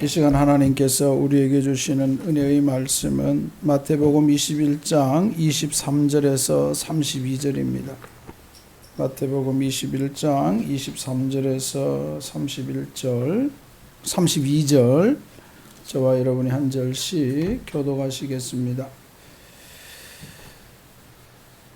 이 시간 하나님께서 우리에게 주시는 은혜의 말씀은 마태복음 21장 23절에서 32절입니다. 마태복음 21장 23절에서 32절 저와 여러분이 한 절씩 교독하시겠습니다.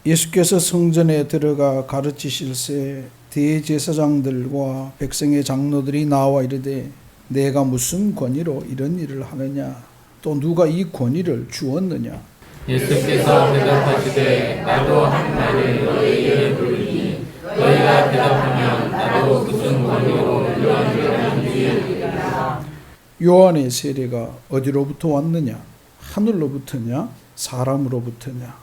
예수께서 성전에 들어가 가르치실새 대제사장들과 백성의 장로들이 나와 이르되 내가 무슨 권위로 이런 일을 하느냐? 또 누가 이 권위를 주었느냐? 예수께서 대답하시되 나도 한 말을 너희에게 물으니 너희가 대답하면 나도 무슨 권위로 이런 일을 하는지 알리라. 요한의 세례가 어디로부터 왔느냐? 하늘로부터냐? 사람으로부터냐?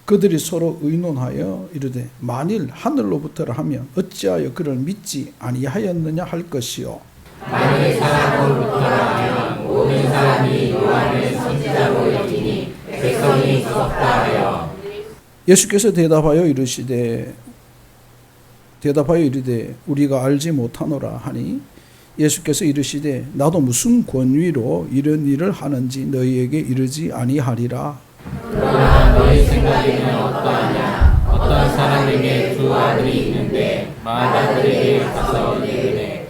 그들이 서로 의논하여 이르되 만일 하늘로부터라 하면 어찌하여 그를 믿지 아니하였느냐 할 것이요. 만일 사람으로부터라 하면 모든 사람이 요한을 선지자로 여기니 백성이 썩다 하여. 예수께서 대답하여 이르되 우리가 알지 못하노라 하니 예수께서 이르시되 나도 무슨 권위로 이런 일을 하는지 너희에게 이르지 아니하리라. 그러나 너희 생각에는 어떠하냐? 어떤 사람에게 두 아들이 있는데 맏아들에게 가서 이르되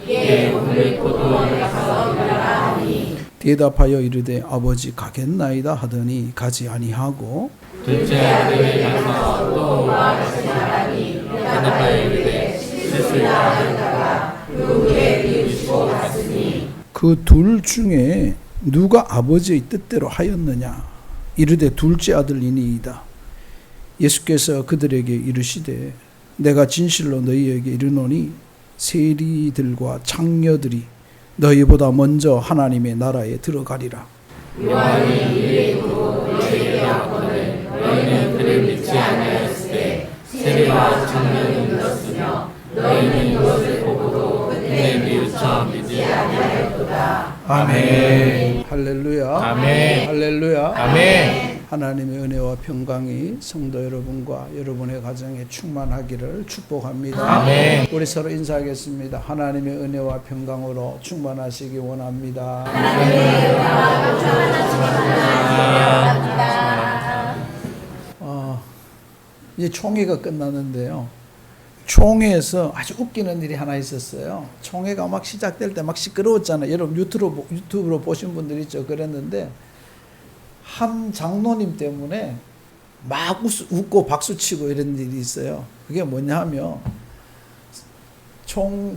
오늘 포도원에 가서 일하라 하니 대답하여 이르되 아버지 가겠나이다 하더니 가지 아니하고 둘째 아들에게 가서 또 오라 하시니 대답하여 이르되 실수야 하다가 그 후에 비우시고 갔으니 그 둘 중에 누가 아버지의 뜻대로 하였느냐? 이르되 둘째 아들이니이다. 예수께서 그들에게 이르시되 내가 진실로 너희에게 이르노니 세리들과 창녀들이 너희보다 먼저 하나님의 나라에 들어가리라. 요한이 이를 이루고 너희에게 왔거늘 너희는 그를 믿지 아니하였을 때 세리와 창녀는 믿었으며 너희는 이것을 보고도 끝내 뉘우쳐 믿지 아니하였도다. 아멘. 할렐루야. 아멘. 할렐루야. 아멘. 하나님의 은혜와 평강이 성도 여러분과 여러분의 가정에 충만하기를 축복합니다. 아멘. 우리 서로 인사하겠습니다. 하나님의 은혜와 평강으로 충만하시기 원합니다. 이제 총회가 끝났는데요. 총회에서 아주 웃기는 일이 하나 있었어요. 총회가 막 시작될 때 막 시끄러웠잖아요. 여러분 유튜브로 보신 분들 있죠. 그랬는데 한 장로님 때문에 막 웃고 박수치고 이런 일이 있어요. 그게 뭐냐 하면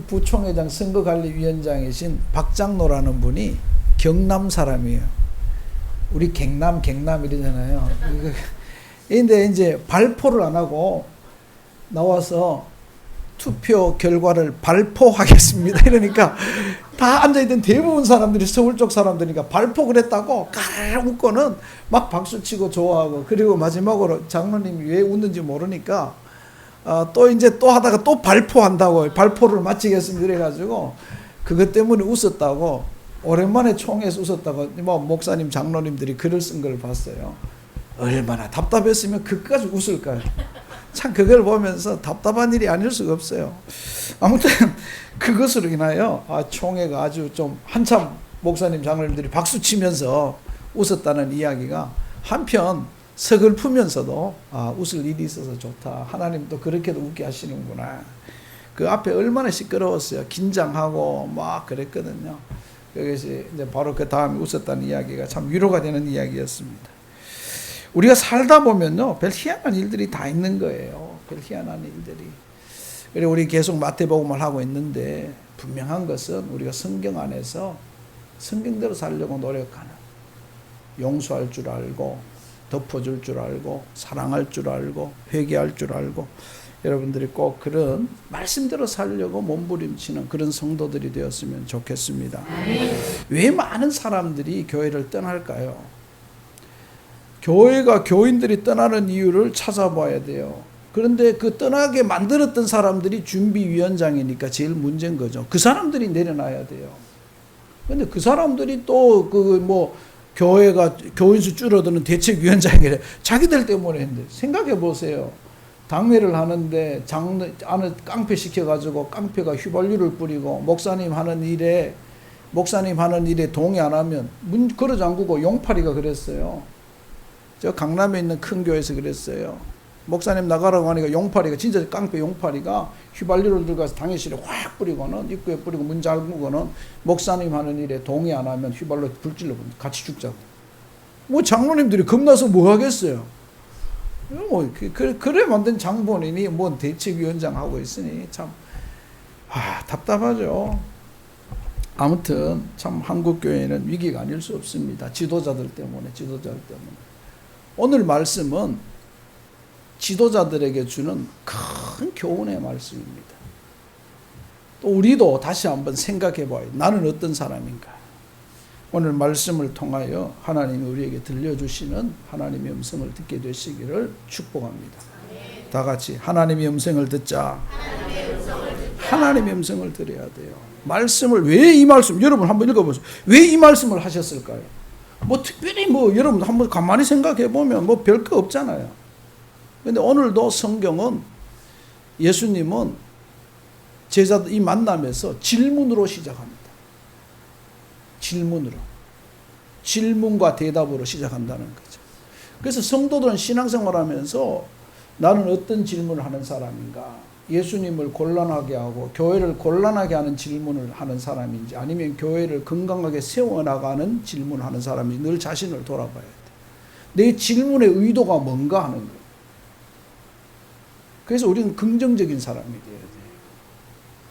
부총회장 선거관리위원장이신 박장로라는 분이 경남 사람이에요. 우리 갱남 이러잖아요. 근데 이제 발표를 안 하고 나와서 투표 결과를 발표하겠습니다. 이러니까 다 앉아있던 대부분 사람들이 서울 쪽 사람들이니까 발표 그랬다고 까르르 웃고는 막 박수치고 좋아하고, 그리고 마지막으로 장로님이 왜 웃는지 모르니까 또 하다가 또 발표한다고 발표를 마치겠습니다. 그래가지고 그것 때문에 웃었다고, 오랜만에 총회에서 웃었다고 뭐 목사님 장로님들이 글을 쓴 걸 봤어요. 얼마나 답답했으면 그까지 웃을까요? 참 그걸 보면서 답답한 일이 아닐 수가 없어요. 아무튼 그것으로 인하여 총회가 아주 좀 한참 목사님 장로님들이 박수치면서 웃었다는 이야기가 한편 서글프면서도 웃을 일이 있어서 좋다. 하나님도 그렇게도 웃게 하시는구나. 그 앞에 얼마나 시끄러웠어요. 긴장하고 막 그랬거든요. 그것이 이제 바로 그 다음에 웃었다는 이야기가 참 위로가 되는 이야기였습니다. 우리가 살다 보면요, 별 희한한 일들이 다 있는 거예요. 별 희한한 일들이. 그리고 우리 계속 마태복음을 하고 있는데 분명한 것은 우리가 성경 안에서 성경대로 살려고 노력하는, 용서할 줄 알고 덮어줄 줄 알고 사랑할 줄 알고 회개할 줄 알고, 여러분들이 꼭 그런 말씀대로 살려고 몸부림치는 그런 성도들이 되었으면 좋겠습니다. 왜 많은 사람들이 교회를 떠날까요? 교회가 교인들이 떠나는 이유를 찾아봐야 돼요. 그런데 그 떠나게 만들었던 사람들이 준비위원장이니까 제일 문제인 거죠. 그 사람들이 내려놔야 돼요. 그런데 그 사람들이 또 교회가 교인수 줄어드는 대책위원장이래. 자기들 때문에 했는데, 생각해 보세요. 당회를 하는데 안을 깡패 시켜가지고 깡패가 휘발유를 뿌리고 목사님 하는 일에 목사님 하는 일에 동의 안 하면 문 걸어 잠그고 용팔이가 그랬어요. 저 강남에 있는 큰 교회에서 그랬어요. 목사님 나가라고 하니까 용팔이가 진짜 깡패 용팔이가 휘발유를 들어가서 당회실에 확 뿌리고는 입구에 뿌리고 문 잠그고는 목사님 하는 일에 동의 안 하면 휘발유 불질러 같이 죽자고. 뭐 장로님들이 겁나서 뭐 하겠어요. 뭐 그래 만든 장본인이 뭔 대책위원장 하고 있으니 참 답답하죠. 아무튼 참 한국 교회는 위기가 아닐 수 없습니다. 지도자들 때문에. 오늘 말씀은 지도자들에게 주는 큰 교훈의 말씀입니다. 또 우리도 다시 한번 생각해 봐요. 나는 어떤 사람인가? 오늘 말씀을 통하여 하나님이 우리에게 들려주시는 하나님의 음성을 듣게 되시기를 축복합니다. 다 같이 하나님의 음성을 듣자. 하나님의 음성을 들어야 돼요. 말씀을 왜 이 말씀, 여러분 한번 읽어보세요. 왜 이 말씀을 하셨을까요? 뭐 특별히 뭐 여러분 한번 가만히 생각해 보면 뭐 별 거 없잖아요. 근데 오늘도 성경은 예수님은 제자들 이 만남에서 질문으로 시작합니다. 질문과 대답으로 시작한다는 거죠. 그래서 성도들은 신앙생활하면서 나는 어떤 질문을 하는 사람인가? 예수님을 곤란하게 하고 교회를 곤란하게 하는 질문을 하는 사람인지 아니면 교회를 건강하게 세워나가는 질문을 하는 사람인지 늘 자신을 돌아봐야 돼. 내 질문의 의도가 뭔가 하는 거예요. 그래서 우리는 긍정적인 사람이 돼야 돼요.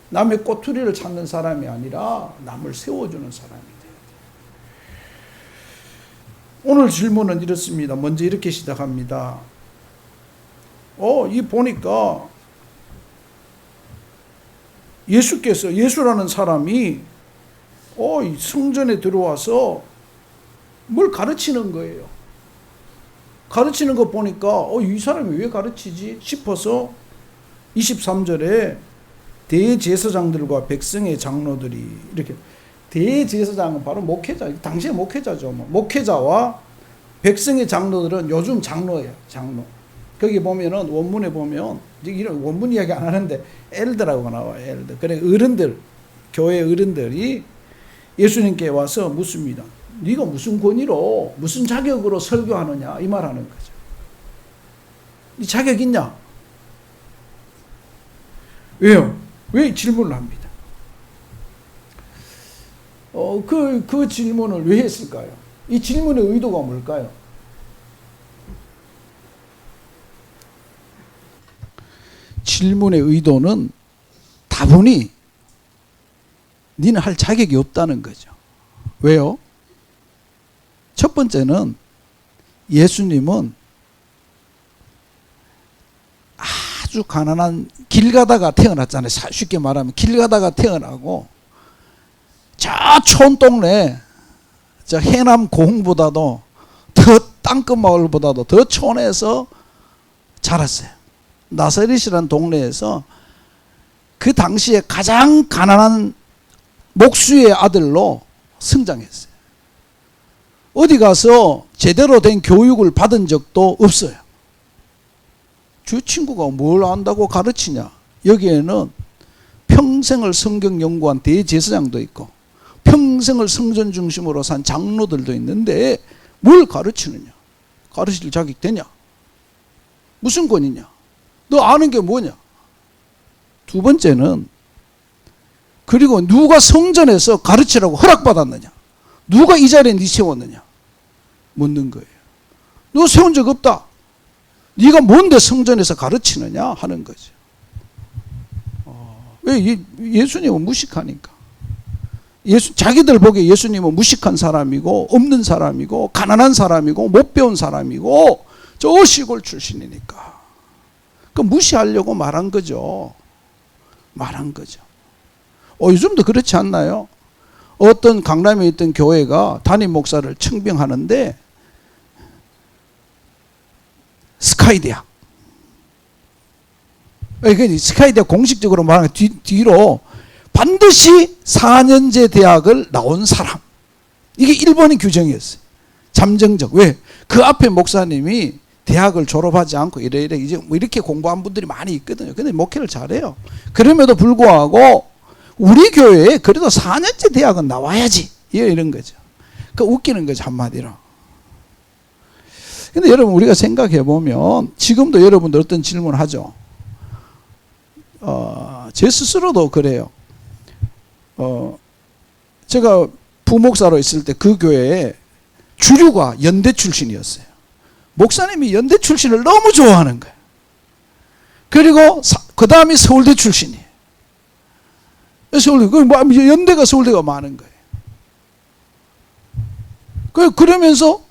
남의 꼬투리를 찾는 사람이 아니라 남을 세워주는 사람이 돼야 돼요. 오늘 질문은 이렇습니다. 먼저 이렇게 시작합니다. 이 보니까 예수라는 사람이 성전에 들어와서 뭘 가르치는 거예요. 가르치는 거 보니까 이 사람이 왜 가르치지 싶어서 23절에 대제사장들과 백성의 장로들이 이렇게, 대제사장은 바로 목회자, 당시에 목회자죠. 목회자와 백성의 장로들은 요즘 장로예요. 장로. 거기 보면은 원문에 보면 이런 원문 이야기 안 하는데 엘드라고 나와요. 엘드. 그래 어른들, 교회 어른들이 예수님께 와서 묻습니다. 네가 무슨 권위로 무슨 자격으로 설교하느냐 이 말하는 거죠. 네 자격 있냐? 왜요? 왜 질문을 합니다. 그 질문을 왜 했을까요? 이 질문의 의도가 뭘까요? 질문의 의도는 다분히 니는 할 자격이 없다는 거죠. 왜요? 첫 번째는 예수님은 아주 가난한 길 가다가 태어났잖아요. 쉽게 말하면 길 가다가 태어나고 저 촌동네 저 해남 고흥보다도 더 땅끝 마을보다도 더 촌에서 자랐어요. 나사렛이라는 동네에서 그 당시에 가장 가난한 목수의 아들로 성장했어요. 어디 가서 제대로 된 교육을 받은 적도 없어요. 주 친구가 뭘 안다고 가르치냐? 여기에는 평생을 성경 연구한 대제사장도 있고 평생을 성전 중심으로 산 장로들도 있는데 뭘 가르치느냐? 가르칠 자격 되냐? 무슨 권위냐? 너 아는 게 뭐냐? 두 번째는 그리고 누가 성전에서 가르치라고 허락받았느냐? 누가 이 자리에 네 세웠느냐? 묻는 거예요. 너 세운 적 없다. 네가 뭔데 성전에서 가르치느냐 하는 거죠. 왜? 예수님은 무식하니까. 자기들 보기에 예수님은 무식한 사람이고 없는 사람이고 가난한 사람이고 못 배운 사람이고 저 시골 출신이니까 그 무시하려고 말한 거죠. 요즘도 그렇지 않나요? 어떤 강남에 있던 교회가 담임 목사를 청빙하는데 스카이대학. 스카이대학 공식적으로 말하는 뒤로 반드시 4년제 대학을 나온 사람. 이게 일본의 규정이었어요. 잠정적. 왜? 그 앞에 목사님이 대학을 졸업하지 않고 이제 뭐 이렇게 공부한 분들이 많이 있거든요. 근데 목회를 잘해요. 그럼에도 불구하고 우리 교회에 그래도 4년제 대학은 나와야지. 이런 거죠. 그 웃기는 거죠, 한마디로. 근데 여러분, 우리가 생각해 보면 지금도 여러분들 어떤 질문을 하죠. 제 스스로도 그래요. 제가 부목사로 있을 때 그 교회에 주류가 연대 출신이었어요. 목사님이 연대 출신을 너무 좋아하는 거예요. 그리고 그 다음이 서울대 출신이에요. 서울대, 연대가 서울대가 많은 거예요. 그러면서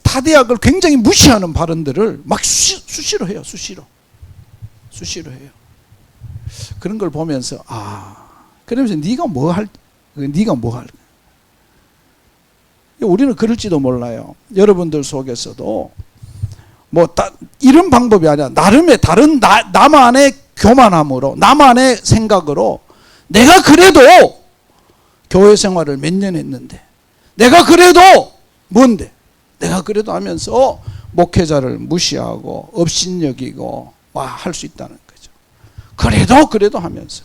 타 대학을 굉장히 무시하는 발언들을 막 수시로 해요. 수시로 해요. 그런 걸 보면서 그러면서 네가 뭐 할? 우리는 그럴지도 몰라요. 여러분들 속에서도 이런 방법이 아니라 나름의 다른 나만의 교만함으로, 나만의 생각으로 내가 그래도 교회 생활을 몇 년 했는데, 내가 그래도 뭔데? 내가 그래도 하면서 목회자를 무시하고 업신여기고 할 수 있다는 거죠. 그래도 하면서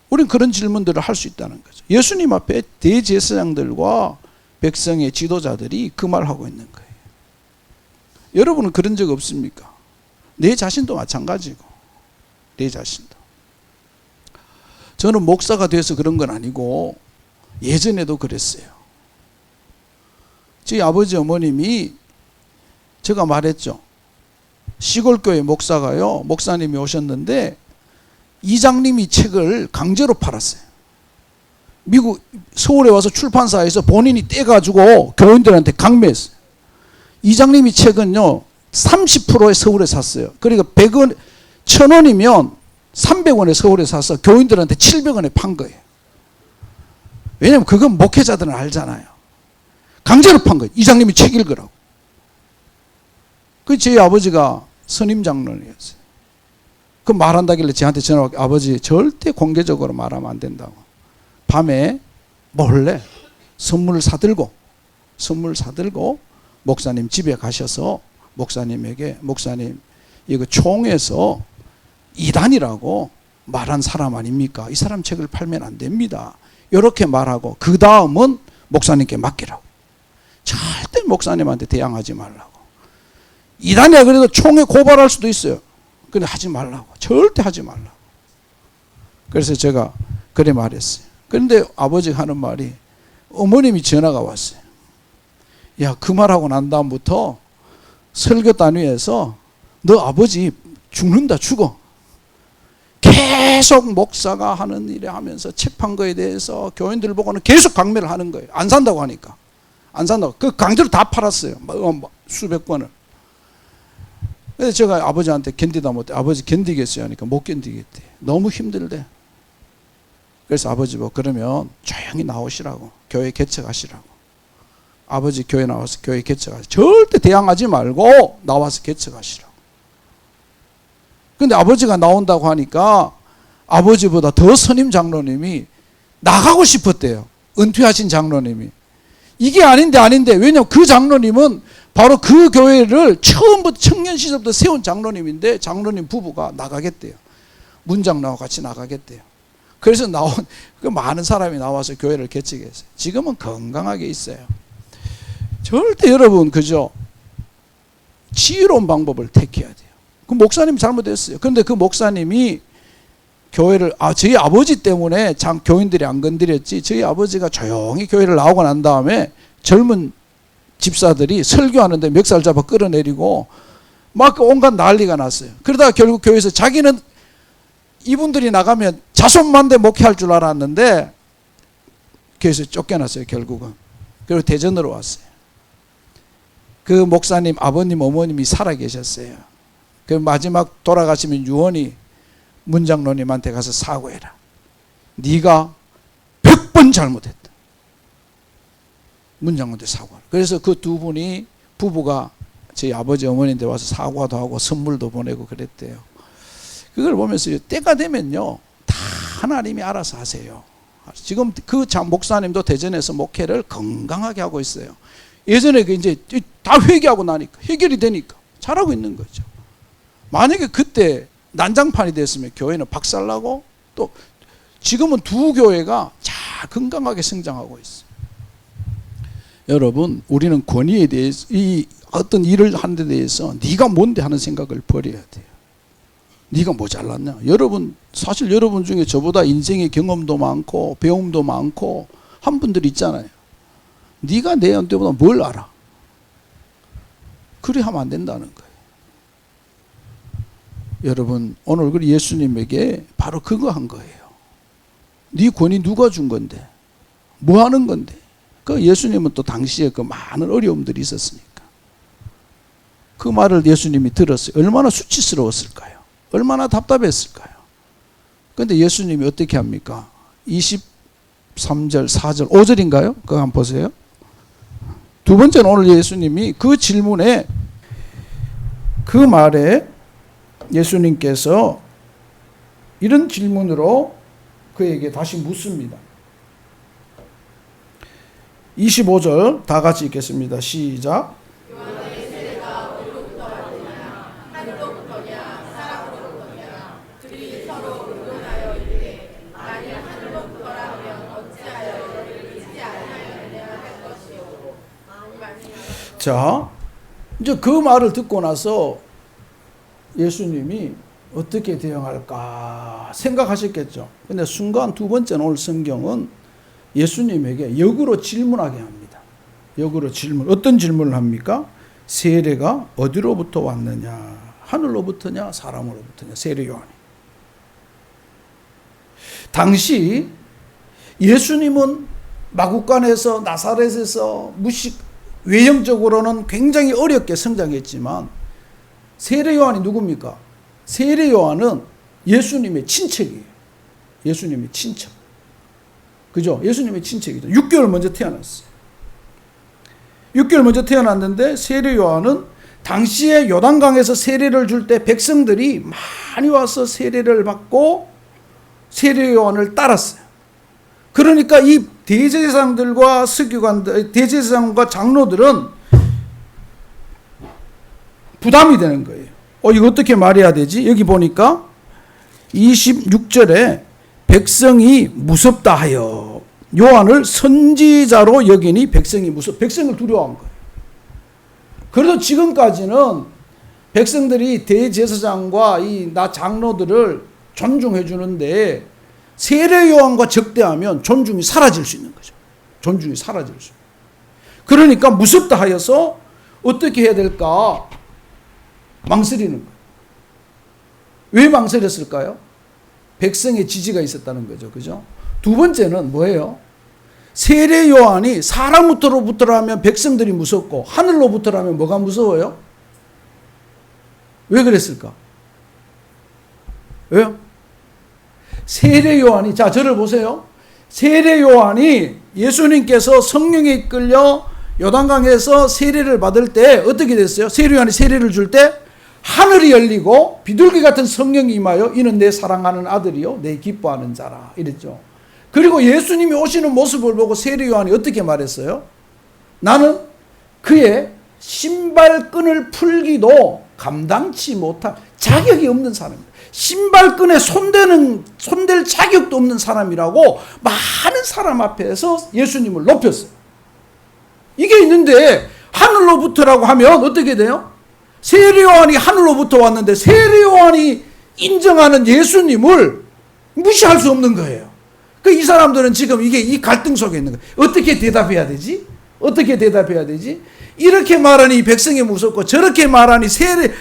우린 그런 질문들을 할 수 있다는 거죠. 예수님 앞에 대제사장들과 백성의 지도자들이 그 말을 하고 있는 거예요. 여러분은 그런 적 없습니까? 내 자신도 마찬가지고, 내 자신도. 저는 목사가 돼서 그런 건 아니고 예전에도 그랬어요. 저희 아버지 어머님이, 제가 말했죠. 시골교회 목사가요, 목사님이 오셨는데 이장님이 책을 강제로 팔았어요. 미국 서울에 와서 출판사에서 본인이 떼가지고 교인들한테 강매했어요. 이장님이 책은요 30%에 서울에 샀어요. 그러니까 100원, 1000원이면 300원에 서울에 사서 교인들한테 700원에 판 거예요. 왜냐하면 그건 목회자들은 알잖아요. 강제로 판 거예요. 이장님이 책 읽으라고. 그 저희 아버지가 선임 장로였어요. 그 말한다길래 저한테 전화가, 아버지 절대 공개적으로 말하면 안 된다고. 밤에 몰래 선물 사들고 목사님 집에 가셔서 목사님에게, 목사님 이거 총에서 이단이라고 말한 사람 아닙니까? 이 사람 책을 팔면 안 됩니다. 이렇게 말하고 그 다음은 목사님께 맡기라고. 절대 목사님한테 대항하지 말라고. 이단이야 그래도 총에 고발할 수도 있어요. 근데 하지 말라고. 절대 하지 말라고. 그래서 제가 그래 말했어요. 그런데 아버지가 하는 말이, 어머님이 전화가 왔어요. 야, 그 말하고 난 다음부터 설교 단위에서 너 아버지 죽는다, 죽어. 계속 목사가 하는 일에 하면서 책 판 거에 대해서 교인들 보고는 계속 강매를 하는 거예요. 안 산다고 하니까. 안 산다고. 그 강제로 다 팔았어요. 수백 권을. 그래서 제가 아버지한테 견디다 못해. 아버지 견디겠어요 하니까 못 견디겠대. 너무 힘들대. 그래서 아버지 그러면 조용히 나오시라고. 교회 개척하시라고. 아버지 교회 나와서 교회 개척하시라고. 절대 대항하지 말고 나와서 개척하시라고. 근데 아버지가 나온다고 하니까 아버지보다 더 선임 장로님이 나가고 싶었대요. 은퇴하신 장로님이. 이게 아닌데. 왜냐하면 그 장로님은 바로 그 교회를 처음부터 청년 시절부터 세운 장로님인데, 장로님 부부가 나가겠대요. 문장로와 같이 나가겠대요. 그래서 나온 그 많은 사람이 나와서 교회를 개척했어요. 지금은 건강하게 있어요. 절대 여러분 그죠? 지혜로운 방법을 택해야 돼요. 그 목사님 잘못했어요. 그런데 그 목사님이 교회를, 저희 아버지 때문에 교인들이 안 건드렸지, 저희 아버지가 조용히 교회를 나오고 난 다음에 젊은 집사들이 설교하는데 멱살 잡아 끌어내리고 막 온갖 난리가 났어요. 그러다가 결국 교회에서 자기는 이분들이 나가면 자손만대 목회할 줄 알았는데 교회에서 쫓겨났어요, 결국은. 그리고 대전으로 왔어요. 그 목사님 아버님 어머님이 살아 계셨어요. 그 마지막 돌아가시면 유언이 문장로님한테 가서 사과해라. 네가 100번 잘못했다. 문장로한테 사과를. 그래서 그 두 분이 부부가 저희 아버지 어머니한테 와서 사과도 하고 선물도 보내고 그랬대요. 그걸 보면서 때가 되면요 다 하나님이 알아서 하세요. 지금 그 목사님도 대전에서 목회를 건강하게 하고 있어요. 예전에 이제 다 회개하고 나니까, 해결이 되니까 잘하고 있는 거죠. 만약에 그때 난장판이 됐으면 교회는 박살나고 또 지금은 두 교회가 잘 건강하게 성장하고 있어요. 여러분, 우리는 권위에 대해서, 이 어떤 일을 하는 데 대해서 네가 뭔데 하는 생각을 버려야 돼요. 네가 뭐 잘났냐. 여러분, 사실 여러분 중에 저보다 인생의 경험도 많고 배움도 많고 한 분들 있잖아요. 네가 내한테보다 뭘 알아. 그래 하면 안 된다는 거예요. 여러분, 오늘 그 예수님에게 바로 그거 한 거예요. 네 권위 누가 준 건데? 뭐 하는 건데? 그 예수님은 또 당시에 그 많은 어려움들이 있었으니까. 그 말을 예수님이 들었어요. 얼마나 수치스러웠을까요? 얼마나 답답했을까요? 그런데 예수님이 어떻게 합니까? 23절, 4절, 5절인가요? 그거 한번 보세요. 두 번째는 오늘 예수님이 그 질문에, 그 말에 예수님께서 이런 질문으로 그에게 다시 묻습니다. 25절 다 같이 읽겠습니다. 시작. 자, 이제 그 말을 듣고 나서 예수님이 어떻게 대응할까 생각하셨겠죠. 근데 순간 두 번째는 오늘 성경은 예수님에게 역으로 질문하게 합니다. 역으로 질문. 어떤 질문을 합니까? 세례가 어디로부터 왔느냐? 하늘로부터냐? 사람으로부터냐? 세례 요한이. 당시 예수님은 마구간에서 나사렛에서 외형적으로는 굉장히 어렵게 성장했지만 세례 요한이 누굽니까? 세례 요한은 예수님의 친척이에요. 예수님의 친척. 그죠? 예수님의 친척이죠. 6개월 먼저 태어났어요. 6개월 먼저 태어났는데 세례 요한은 당시에 요단강에서 세례를 줄 때 백성들이 많이 와서 세례를 받고 세례 요한을 따랐어요. 그러니까 이 대제사장들과 서기관들, 대제사장과 장로들은 부담이 되는 거예요. 이거 어떻게 말해야 되지? 여기 보니까 26절에 백성이 무섭다 하여 요한을 선지자로 여기니 백성이 백성을 두려워한 거예요. 그래도 지금까지는 백성들이 대제사장과 이 장로들을 존중해 주는데 세례 요한과 적대하면 존중이 사라질 수 있는 거죠. 존중이 사라질 수 있는. 그러니까 무섭다 하여서 어떻게 해야 될까? 망설이는 거예요. 왜 망설였을까요? 백성의 지지가 있었다는 거죠. 그죠? 두 번째는 뭐예요? 세례 요한이 사람으로부터라면 백성들이 무섭고 하늘로부터라면 뭐가 무서워요? 왜 그랬을까? 왜요? 세례 요한이, 자, 저를 보세요. 세례 요한이 예수님께서 성령에 이끌려 요단강에서 세례를 받을 때 어떻게 됐어요? 세례 요한이 세례를 줄 때 하늘이 열리고 비둘기 같은 성령이 임하여 이는 내 사랑하는 아들이요 내 기뻐하는 자라 이랬죠. 그리고 예수님이 오시는 모습을 보고 세례 요한이 어떻게 말했어요? 나는 그의 신발끈을 풀기도 감당치 못한 자격이 없는 사람입니다. 신발끈에 손댈 자격도 없는 사람이라고 많은 사람 앞에서 예수님을 높였어요. 이게 있는데 하늘로부터라고 하면 어떻게 돼요? 세례 요한이 하늘로부터 왔는데 세례 요한이 인정하는 예수님을 무시할 수 없는 거예요. 이 사람들은 지금 이 갈등 속에 있는 거예요. 어떻게 대답해야 되지? 어떻게 대답해야 되지? 이렇게 말하니 백성이 무섭고 저렇게 말하니 세례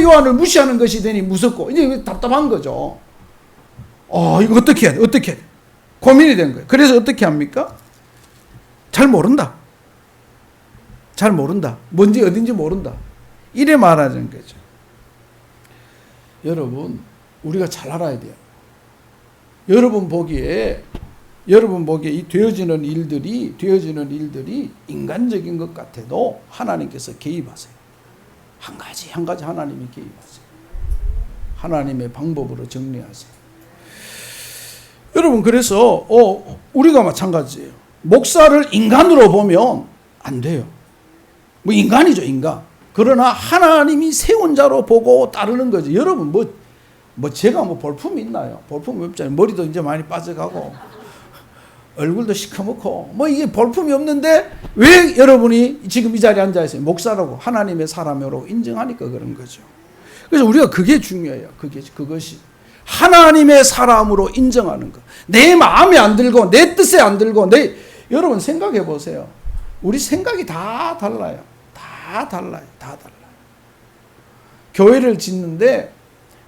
요한을 무시하는 것이 되니 무섭고 이제 답답한 거죠. 이거 어떻게 해야 돼? 어떻게 해야 돼? 고민이 된 거예요. 그래서 어떻게 합니까? 잘 모른다. 잘 모른다. 뭔지 어딘지 모른다. 이래 말하는 거죠. 여러분, 우리가 잘 알아야 돼요. 여러분 보기에 이 되어지는 일들이 인간적인 것 같아도 하나님께서 개입하세요. 한 가지 하나님이 개입하세요. 하나님의 방법으로 정리하세요. 여러분, 그래서 우리가 마찬가지예요. 목사를 인간으로 보면 안 돼요. 뭐 인간이죠, 인간. 그러나 하나님이 세운 자로 보고 따르는 거죠. 여러분, 뭐 제가 뭐 볼품이 있나요? 볼품이 없잖아요. 머리도 이제 많이 빠져가고 얼굴도 시커멓고 뭐 이게 볼품이 없는데 왜 여러분이 지금 이 자리에 앉아 있어요? 목사라고 하나님의 사람으로 인정하니까 그런 거죠. 그래서 우리가 그게 중요해요. 그것이 하나님의 사람으로 인정하는 것. 내 마음에 안 들고 내 뜻에 안 들고 여러분 생각해 보세요. 우리 생각이 다 달라요. 다 달라요. 교회를 짓는데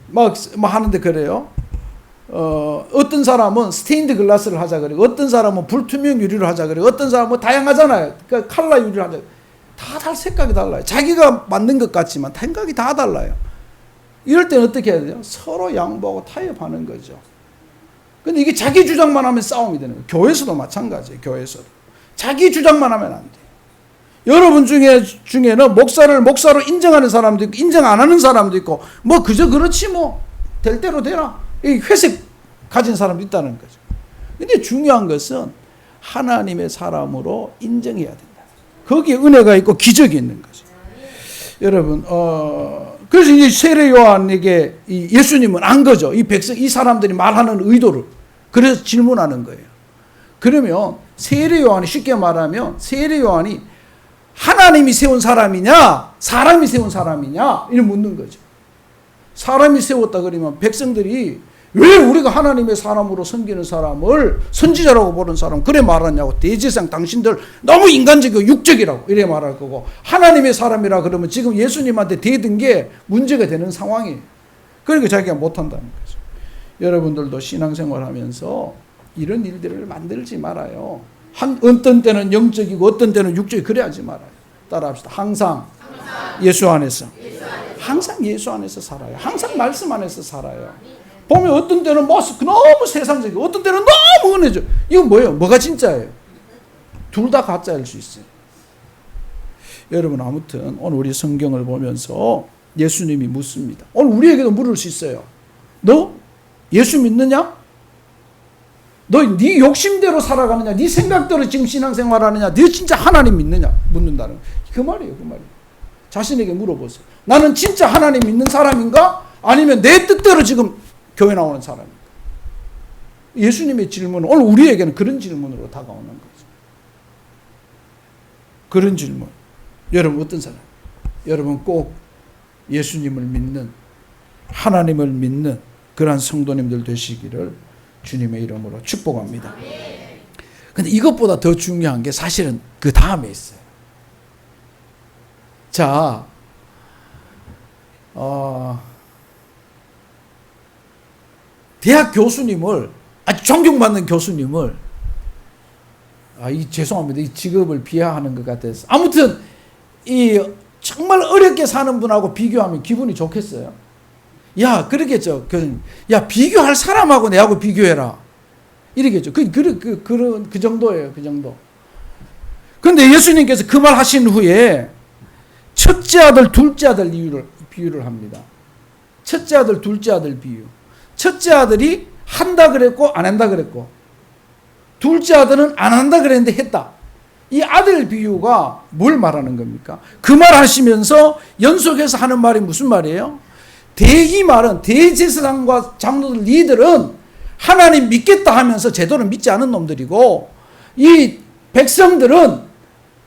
막 하는데 그래요. 어떤 사람은 스테인드 글라스를 하자 그러고 어떤 사람은 불투명 유리를 하자 그러고 어떤 사람은 다양하잖아요. 그러니까 칼라 유리를 하자. 다 생각이 달라요. 자기가 맞는 것 같지만 생각이 다 달라요. 이럴 때는 어떻게 해야 돼요? 서로 양보하고 타협하는 거죠. 근데 이게 자기 주장만 하면 싸움이 되는 거예요. 교회에서도 마찬가지예요. 교회에서도. 자기 주장만 하면 안 돼요. 여러분 중에는 목사로 인정하는 사람도 있고 인정 안 하는 사람도 있고 뭐 그저 그렇지 뭐 될 대로 되라. 이 회색 가진 사람도 있다는 거죠. 근데 중요한 것은 하나님의 사람으로 인정해야 된다. 거기에 은혜가 있고 기적이 있는 거죠. 여러분, 그래서 이제 세례 요한에게 예수님은 안 거죠. 이 사람들이 말하는 의도를. 그래서 질문하는 거예요. 그러면 세례 요한이 쉽게 말하면 세례 요한이 하나님이 세운 사람이냐, 사람이 세운 사람이냐, 이를 묻는 거죠. 사람이 세웠다 그러면 백성들이 왜 우리가 하나님의 사람으로 섬기는 사람을 선지자라고 보는 사람 그래 말하냐고. 대제사장 당신들 너무 인간적이고 육적이라고 이래 말할 거고, 하나님의 사람이라 그러면 지금 예수님한테 대든 게 문제가 되는 상황이에요. 그러니까 자기가 못한다는 거죠. 여러분들도 신앙생활 하면서 이런 일들을 만들지 말아요. 어떤 때는 영적이고 어떤 때는 육적이고 그래 하지 말아요. 따라합시다. 항상 예수 안에서. 항상 예수 안에서 살아요. 항상 말씀 안에서 살아요. 보면 어떤 때는 너무 세상적이고 어떤 때는 너무 은혜죠. 이건 뭐예요? 뭐가 진짜예요? 둘 다 가짜일 수 있어요. 여러분 아무튼 오늘 우리 성경을 보면서 예수님이 묻습니다. 오늘 우리에게도 물을 수 있어요. 너 예수 믿느냐? 너 네 욕심대로 살아가느냐? 네 생각대로 지금 신앙생활하느냐? 너 진짜 하나님 믿느냐? 묻는다는 그 말이에요. 그 말이에요. 자신에게 물어보세요. 나는 진짜 하나님 믿는 사람인가? 아니면 내 뜻대로 지금 교회 나오는 사람인가? 예수님의 질문은 오늘 우리에게는 그런 질문으로 다가오는 거죠. 그런 질문. 여러분 어떤 사람? 여러분 꼭 예수님을 믿는, 하나님을 믿는 그러한 성도님들 되시기를 주님의 이름으로 축복합니다. 근데 이것보다 더 중요한 게 사실은 그 다음에 있어요. 자, 대학 교수님을, 아주 존경받는 교수님을, 죄송합니다. 이 직업을 비하하는 것 같아서. 아무튼, 정말 어렵게 사는 분하고 비교하면 기분이 좋겠어요? 야, 그러겠죠. 교수님. 야, 비교할 사람하고 내하고 비교해라. 이러겠죠. 그 정도예요. 그 정도. 그런데 예수님께서 그 말 하신 후에 첫째 아들, 둘째 아들 비유를 합니다. 첫째 아들, 둘째 아들 비유. 첫째 아들이 한다 그랬고 안 한다 그랬고, 둘째 아들은 안 한다 그랬는데 했다. 이 아들 비유가 뭘 말하는 겁니까? 그 말 하시면서 연속해서 하는 말이 무슨 말이에요? 이 말은 대제사장과 장로들 리들은 하나님 믿겠다 하면서 제대로 믿지 않은 놈들이고, 이 백성들은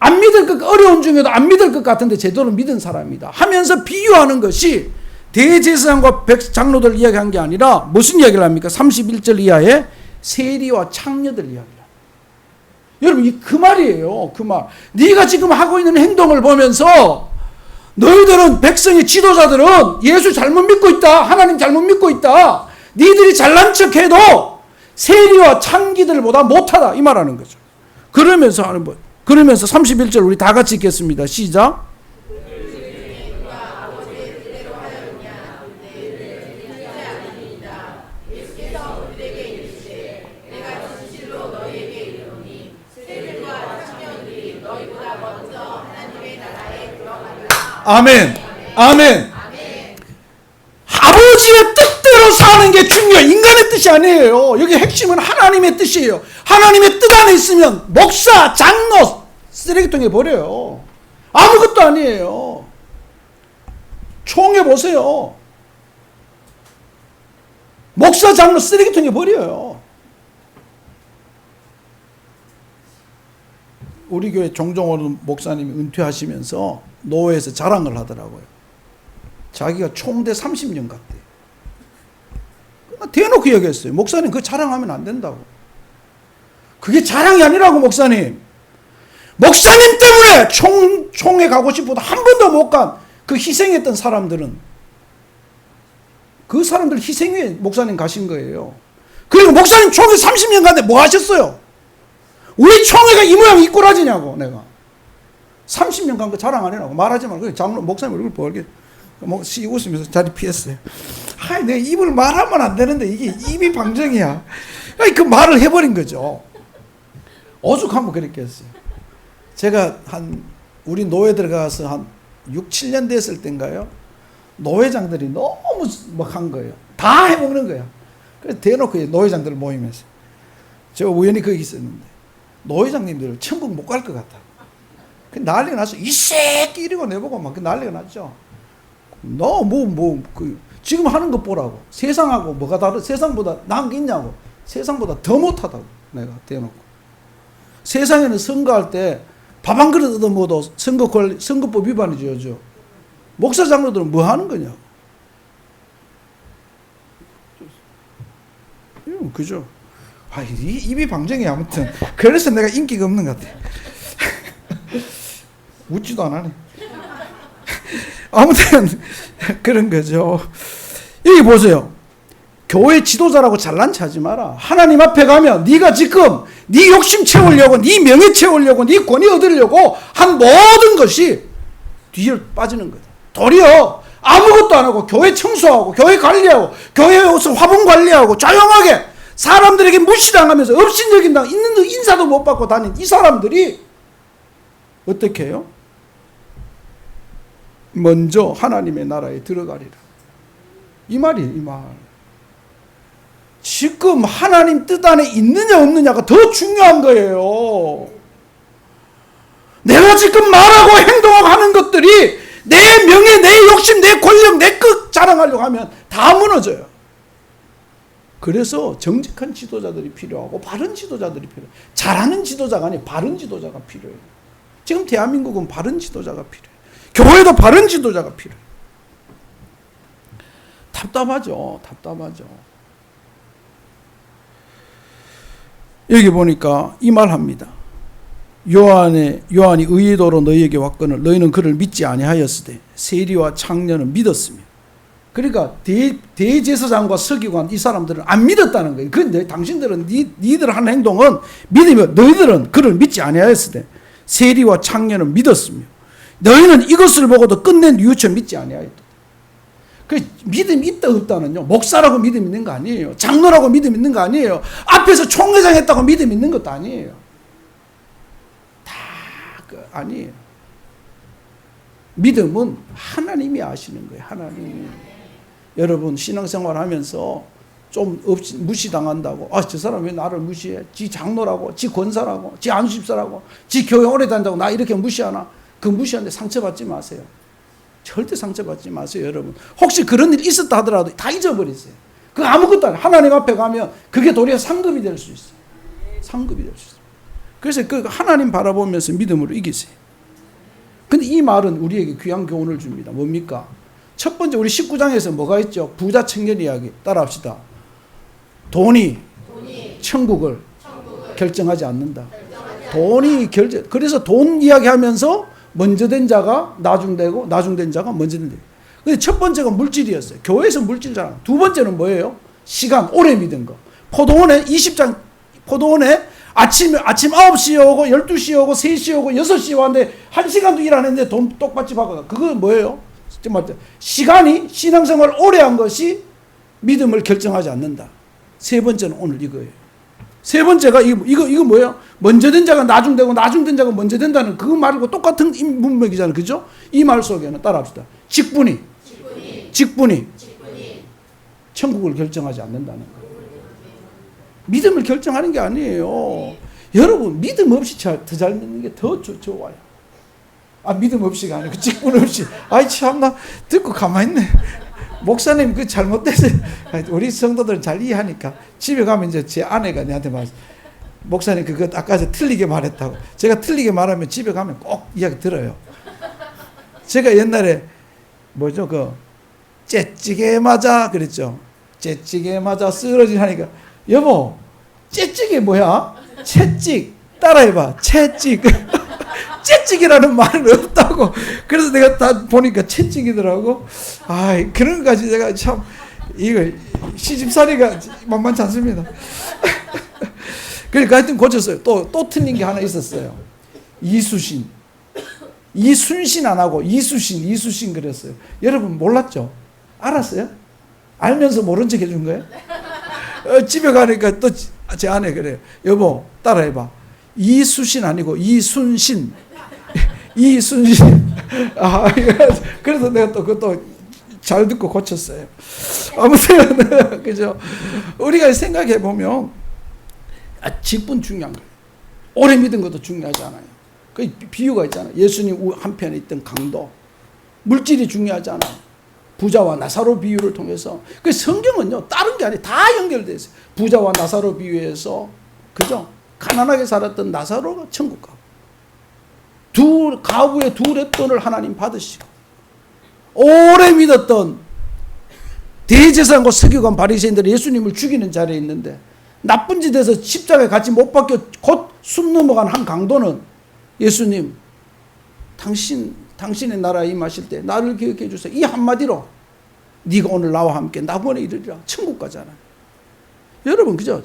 안 믿을 것, 어려운 중에도 안 믿을 것 같은데 제대로 믿은 사람이다 하면서 비유하는 것이 대제사장과 장로들 이야기한 게 아니라 무슨 이야기를 합니까? 31절 이하에 세리와 창녀들 이야기를. 여러분 그 말이에요. 그 말. 네가 지금 하고 있는 행동을 보면서 너희들은, 백성의 지도자들은 예수 잘못 믿고 있다, 하나님 잘못 믿고 있다, 니들이 잘난 척해도 세리와 창기들보다 못하다, 이 말하는 거죠. 그러면서 31절 우리 다 같이 읽겠습니다. 시작. 아멘. 아멘. 아버지의 뜻대로 사는 게 중요해요. 인간의 뜻이 아니에요. 여기 핵심은 하나님의 뜻이에요. 하나님의 뜻 안에 있으면 목사, 장로 쓰레기통에 버려요. 아무것도 아니에요. 총해 보세요. 목사 장로 쓰레기통에 버려요. 우리 교회 종종 오는 목사님이 은퇴하시면서 노회에서 자랑을 하더라고요. 자기가 총대 30년 갔대요. 대놓고 얘기했어요. 목사님 그거 자랑하면 안 된다고. 그게 자랑이 아니라고 목사님. 목사님 때문에 총에 가고 싶어도 한 번도 못 간 그 희생했던 사람들은 그 사람들 희생에 목사님 가신 거예요. 그리고 목사님 총회 30년 갔는데 뭐 하셨어요? 우리 총회가 이 모양 이 꼬라지냐고 내가. 30년 간 거 자랑 안 해라고 말하지 말고 장로 목사님 얼굴 보게 씨 웃으면서 자리 피했어요. 아, 내가 입을 말하면 안 되는데 이게 입이 방정이야. 그 말을 해버린 거죠. 오죽하면 그렇게 했어요. 제가 우리 노회 들어가서 한 6, 7년 됐을 때인가요? 노회장들이 너무 막 한 거예요. 다 해먹는 거야. 그래서 대놓고 노회장들 모이면서 제가 우연히 거기 있었는데 노회장님들 천국 못 갈 것 같다. 난리가 났어. 이 새끼 이러고 내보고 막 난리가 났죠. 너 지금 하는 거 보라고. 세상하고 뭐가 다르? 세상보다 나은 게 있냐고. 세상보다 더 못하다고 내가 대놓고. 세상에는 선거할 때 밥 한 그릇 얻어먹어도 선거법 위반이죠. 목사 장로들은 뭐 하는 거냐고. 그죠? 아, 입이 방정이 아무튼. 그래서 내가 인기가 없는 것 같아. 웃지도 안 하네. 아무튼 그런 거죠. 여기 보세요. 교회 지도자라고 잘난 체 하지 마라. 하나님 앞에 가면 네가 지금 네 욕심 채우려고, 네 명예 채우려고, 네 권위 얻으려고 한 모든 것이 뒤로 빠지는 거다. 도리어 아무것도 안 하고 교회 청소하고 교회 관리하고 교회 옷을 화분 관리하고 조용하게 사람들에게 무시당하면서 업신여긴다 있는 인사도 못 받고 다닌 이 사람들이 어떻게 해요? 먼저 하나님의 나라에 들어가리라. 이 말이에요, 이 말. 지금 하나님 뜻 안에 있느냐 없느냐가 더 중요한 거예요. 내가 지금 말하고 행동하고 하는 것들이 내 명예, 내 욕심, 내 권력, 내 끝 자랑하려고 하면 다 무너져요. 그래서 정직한 지도자들이 필요하고 바른 지도자들이 필요해요. 잘하는 지도자가 아니에요. 바른 지도자가 필요해요. 지금 대한민국은 바른 지도자가 필요해요. 교회도 바른 지도자가 필요해요. 답답하죠. 여기 보니까 이 말 합니다. 요한이 의도로 너희에게 왔거늘 너희는 그를 믿지 아니하였으되 세리와 창녀는 믿었으며. 그러니까 대제사장과 서기관 이 사람들은 안 믿었다는 거예요. 근데 당신들은 니들 하는 행동은 믿으며 너희들은 그를 믿지 아니하였으되 세리와 창녀는 믿었으며 너희는 이것을 보고도 끝낸 뉘우쳐 믿지 아니하였다. 그 믿음이 있다 없다는요, 목사라고 믿음 있는 거 아니에요. 장로라고 믿음 있는 거 아니에요. 앞에서 총회장 했다고 믿음 있는 것도 아니에요. 다 아니에요. 믿음은 하나님이 아시는 거예요. 하나님. 여러분 신앙생활 하면서 좀 무시당한다고, 아, 저 사람 왜 나를 무시해? 지 장로라고, 지 권사라고, 지 안수집사라고, 지 교회 오래 다닌다고 나 이렇게 무시하나? 그 무시하는데 상처받지 마세요. 절대 상처받지 마세요, 여러분. 혹시 그런 일이 있었다 하더라도 다 잊어버리세요. 그 아무것도 아니에요. 하나님 앞에 가면 그게 도리어 상급이 될 수 있어요. 상급이 될 수 있어요. 그래서 그 하나님 바라보면서 믿음으로 이기세요. 근데 이 말은 우리에게 귀한 교훈을 줍니다. 뭡니까? 첫 번째 우리 19장에서 뭐가 있죠? 부자 청년 이야기 따라합시다. 돈이 천국을 결정하지 않는다. 그래서 돈 이야기하면서 먼저 된 자가 나중되고 나중된 자가 먼저 된다. 근데 첫 번째가 물질이었어요. 교회에서 물질 자랑. 두 번째는 뭐예요? 시간, 오래 믿은 거. 포도원에 20장 포도원에 아침 9시에 오고 12시에 오고 3시에 오고 6시에 왔는데 1시간도 일 안 했는데 돈 똑같이 받아가. 그건 뭐예요? 정말 시간이 신앙생활을 오래 한 것이 믿음을 결정하지 않는다. 세 번째는 오늘 이거예요. 세 번째가 이거 뭐예요? 먼저 된 자가 나중되고 나중된 자가 먼저 된다는 그거 말고 똑같은 문맥이잖아요. 그죠? 이 말 속에는 따라합시다. 직분이 천국을 결정하지 않는다는 거예요. 믿음을 결정하는 게 아니에요. 여러분 믿음 없이 더 잘 믿는 게 더 좋아요. 아, 믿음 없이가 아니고 직분 없이. 아이 참나 듣고 가만히 있네. 목사님 그 잘못됐어요. 우리 성도들 잘 이해하니까 집에 가면 이제 제 아내가 내한테 말했어요. 목사님 그거 아까 틀리게 말했다고. 제가 틀리게 말하면 집에 가면 꼭 이야기 들어요. 제가 옛날에 뭐죠 그 째찌개 맞아 그랬죠. 째찌개 맞아 쓰러지니까 여보 째찌개 뭐야? 채찍 따라해봐. 채찍. 채찍이라는 말은 없다고. 그래서 내가 다 보니까 채찍이더라고. 아, 그런 것까지 내가 참 이거 시집살이가 만만치 않습니다. 그러니까 하여튼 고쳤어요. 또 틀린 게 하나 있었어요. 이수신. 이순신 안 하고 이수신 그랬어요. 여러분 몰랐죠? 알았어요? 알면서 모른 척 해준 거예요? 집에 가니까 또 제 아내 그래요. 여보 따라해봐. 이수신 아니고 이순신. 이순신. 아, 그래서 내가 또 그것도 잘 듣고 고쳤어요. 아무튼 그죠? 우리가 생각해 보면 직분 중요한 거예요. 오래 믿은 것도 중요하지 않아요. 그 비유가 있잖아요. 예수님 한편에 있던 강도. 물질이 중요하지 않아요. 부자와 나사로 비유를 통해서. 그 성경은요 다른 게 아니에요. 다 연결되어 있어요. 부자와 나사로 비유해서 그죠? 가난하게 살았던 나사로가 천국 가고 가부의 두 랩돈을 하나님 받으시고 오래 믿었던 대제사장과 서기관 바리새인들이 예수님을 죽이는 자리에 있는데 나쁜 짓에서 십자가에 같이 못 박혀 곧 숨 넘어간 한 강도는 예수님 당신의 나라에 임하실 때 나를 기억해 주세요. 이 한마디로 네가 오늘 나와 함께 낙원에 이르리라. 천국 가잖아요. 여러분 그죠?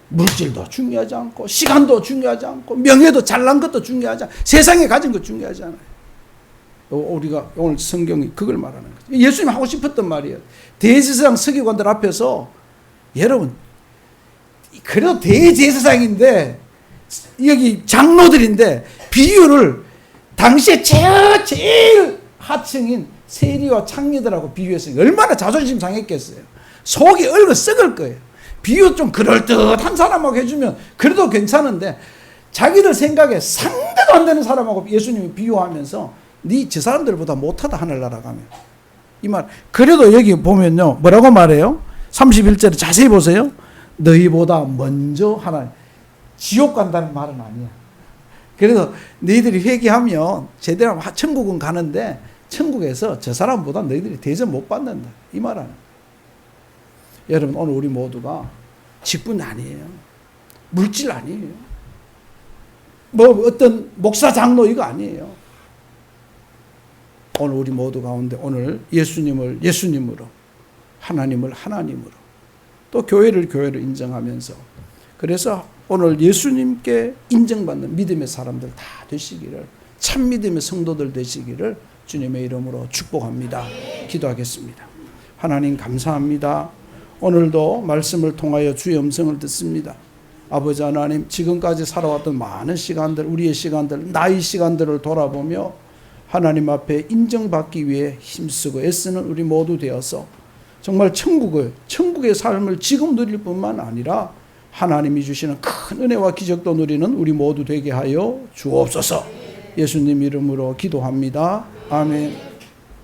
물질도 중요하지 않고 시간도 중요하지 않고 명예도 잘난 것도 중요하지 않고 세상에 가진 것 중요하지 않아요. 우리가 오늘 성경이 그걸 말하는 거죠. 예수님 하고 싶었던 말이에요. 대제사장 서기관들 앞에서 여러분 그래도 대제사장인데 여기 장로들인데 비유를 당시에 제일 하층인 세리와 창리들하고 비유했으니까 얼마나 자존심 상했겠어요. 속이 얼어 썩을 거예요. 비유 좀 그럴듯한 사람하고 해주면 그래도 괜찮은데 자기들 생각에 상대도 안 되는 사람하고 예수님이 비유하면서 네 저 사람들보다 못하다 하늘나라 가면 이 말. 그래도 여기 보면요 뭐라고 말해요? 31절에 자세히 보세요. 너희보다 먼저 하나님. 지옥 간다는 말은 아니야. 그래서 너희들이 회개하면 제대로 천국은 가는데 천국에서 저 사람보다 너희들이 대접 못 받는다. 이 말 아니야. 여러분 오늘 우리 모두가 직분 아니에요. 물질 아니에요. 뭐 어떤 목사 장로 이거 아니에요. 오늘 우리 모두 가운데 오늘 예수님을 예수님으로 하나님을 하나님으로 또 교회를 교회로 인정하면서 그래서 오늘 예수님께 인정받는 믿음의 사람들 다 되시기를 참 믿음의 성도들 되시기를 주님의 이름으로 축복합니다. 기도하겠습니다. 하나님 감사합니다. 오늘도 말씀을 통하여 주의 음성을 듣습니다. 아버지 하나님 지금까지 살아왔던 많은 시간들 우리의 시간들 나의 시간들을 돌아보며 하나님 앞에 인정받기 위해 힘쓰고 애쓰는 우리 모두 되어서 정말 천국의 삶을 지금 누릴 뿐만 아니라 하나님이 주시는 큰 은혜와 기적도 누리는 우리 모두 되게 하여 주옵소서. 예수님 이름으로 기도합니다. 아멘.